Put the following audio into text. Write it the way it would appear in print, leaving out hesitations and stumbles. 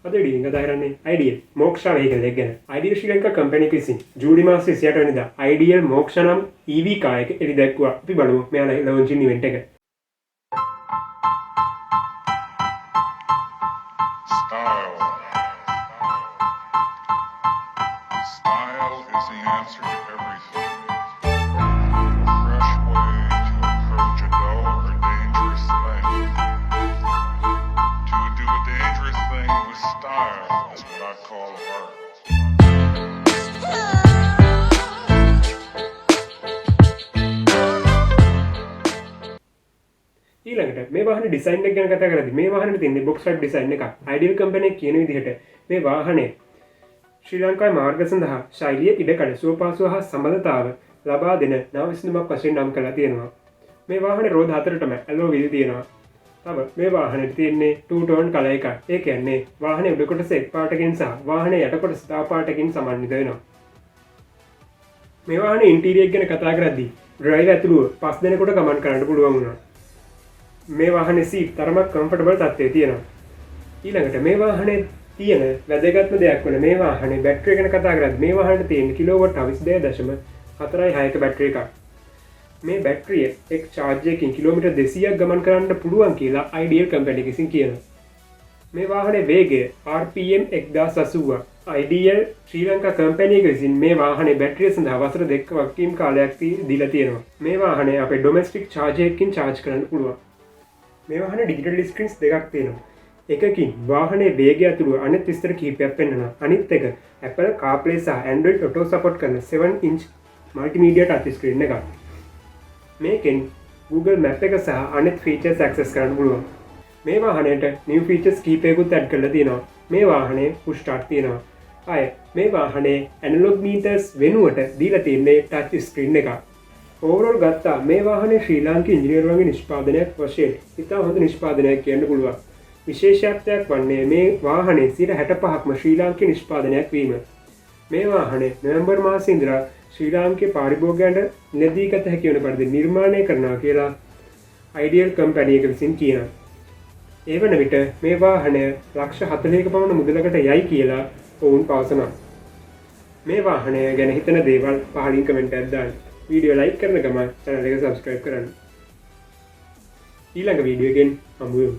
අද වීඩියෝ එක දාරන්නේ ideal Moksha vehicle එක ගැන. ideal ශ්‍රී ලංකා කම්පැනි එක විසින් ජූලි මාසයේ 28 වෙනිදා ideal Moksha නම් EV car එක එළි දැක්වුවා. අපි බලමු මෙයාලා launching event එක. Style is the answer to everything. A fresh way to approach a dull or dangerous thing. To do a dangerous thing with style is what I call art. ඊළඟට මේ වාහනේ design එක ගැන කතා කරද්දී මේ වාහනේ තියෙන්නේ box type ඩිසයින් එකක්. ideal කම්පැනි එක කියන විදිහට මේ වාහනේ ශ්‍රී ලංකාවේ මාර්ග සඳහා ශෛලිය ඉඩකඩ සුවපහසුව හා සම්බන්ධතාව ලබා දෙන නව විසඳුමක් වශයෙන් නම් කරලා තියෙනවා. මේ වාහනේ රෝද හතරටම ඇලෝ වීල් තියෙනවා. තව මේ වාහනේ තියෙන්නේ two tone කලර් එකක්. ඒ කියන්නේ වාහනේ උඩ කොටස එක් පාටකින් සහ වාහනේ යට කොටස තව පාටකින් සමන්විත වෙනවා. මේ වාහනේ ඉන්ටීරියර් ගැන කතා කරද්දී ඩ්‍රයිවර් ඇතුළුව 5 දෙනෙකුට ගමන් කරන්න පුළුවන් වුණා. මේ වාහනේ සීට් තරමක් කම්ෆර්ටබල් තත්ත්වයේ තියෙනවා. ඊළඟට මේ වාහනේ තියෙන වැදගත්ම දෙයක් වන මේ වාහනේ බැටරිය ගැන කතා කරද්දී මේ වාහනේ තියෙන කිලෝවොට් 22.46 බැටරි එකක්. මේ බැටරිය එක් charge එකකින් කිලෝමීටර් 200ක් ගමන් කරන්න පුළුවන් කියලා ideal කම්පැනි එකකින් කියනවා. මේ වාහනේ වේගය RPM 1080. ideal ශ්‍රී ලංකා කම්පැනි එක විසින් මේ වාහනේ බැටරිය සඳහා වසර 2ක වගකීම් කාලයක් දීලා තියෙනවා. මේ වාහනේ අපේ ඩොමෙස්ටික් charge එකකින් charge කරන්න පුළුවන්. මේ වාහනේ ඩිජිටල් ස්ක්‍රීන්ස් දෙකක් තියෙනවා. එකකින් වාහනේ වේගය ඇතුළු අනෙක් විස්තර කිහිපයක් පෙන්වනවා. අනිත් එක Apple CarPlay සහ Android Auto support කරන 7-inch multimedia touch screen එකක්. මේකෙන් Google Map එක සහ අනෙක් features access කරන්න පුළුවන්. මේ වාහනේට new features කිහිපයකුත් add කරලා තියෙනවා. මේ වාහනේ push start තියෙනවා. මේ වාහනේ analog meters වෙනුවට දීලා තියෙන්නේ touch screen එකක්. overall ගත්තා මේ වාහනේ ශ්‍රී ලාංකික ඉංජිනේරුවන්ගේ නිෂ්පාදනයක් වශයෙන් ඉතා හොඳ නිෂ්පාදනයක් කියන්න පුළුවන්. විශේෂත්වයක් වන්නේ මේ වාහනේ 65%ක්ම ශ්‍රී ලාංකික නිෂ්පාදනයක් වීම. මේ වාහනේ නොවැම්බර් මාසයේ ඉඳලා ශ්‍රී ලාංකික පාරිභෝගිකයන්ට ලැබී ගත හැකි වෙන පරිදි නිර්මාණය කරනවා කියලා ideal කම්පැනි එක විසින් කියනවා. ඒ වන විට මේ වාහනය ලක්ෂ 40ක පමණ මුදලකට යයි කියලා ඔවුන් පවසනවා. මේ වාහනය ගැන හිතන දේවල් පහලින් කමෙන්ට් එකක් දාන්න. වීඩියෝ ලයික් කරන ගමන් channel එක subscribe කරන්න. ඊළඟ වීඩියෝ එකෙන් හමු වෙමු.